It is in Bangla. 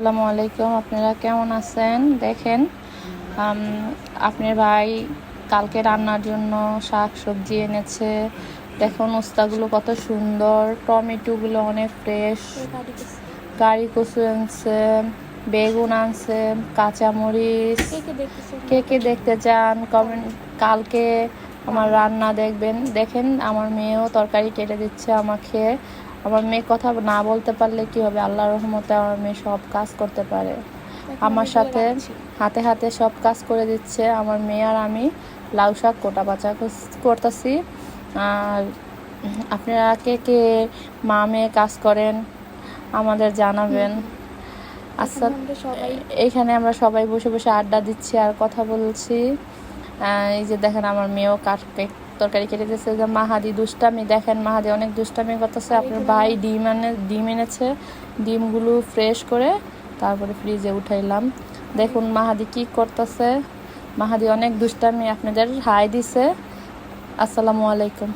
আসসালামু আলাইকুম। আপনারা কেমন আছেন? দেখেন, আপনার ভাই কালকে রান্নার জন্য শাক সবজি এনেছে। দেখুন উস্তাগুলো কত সুন্দর, টমেটোগুলো অনেক ফ্রেশ, কারি কচু আনছে, বেগুন আনছে, কাঁচামরিচ। কে কে দেখতে চান কমেন্ট। কালকে আমার রান্না দেখবেন। দেখেন আমার মেয়েও তরকারি কেটে দিচ্ছে আমাকে। আমার মেয়ে কথা না বলতে পারলে কি হবে, আল্লাহর রহমতে আমার মেয়ে সব কাজ করতে পারে। আমার সাথে হাতে হাতে সব কাজ করে দিচ্ছে আমার মেয়ে। আর আমি লাউ শাক কোটা বাছা করতেছি। আর আপনারা কে কে মা মেয়ে কাজ করেন আমাদের জানাবেন। আচ্ছা, এইখানে আমরা সবাই বসে বসে আড্ডা দিচ্ছি আর কথা বলছি। এই যে দেখেন আমার মেয়েও তরকারি কেটে দিচ্ছে। যে মাহাদি দুষ্টামি, দেখেন মাহাদি অনেক দুষ্টামি করতেছে। আপনার ভাই ডিম এনেছে, ডিমগুলো ফ্রেশ করে তারপরে ফ্রিজে উঠাইলাম। দেখুন মাহাদি কি করতেছে। মাহাদি অনেক দুষ্টামি, আপনাদের হাই দিছে। আসসালামু আলাইকুম।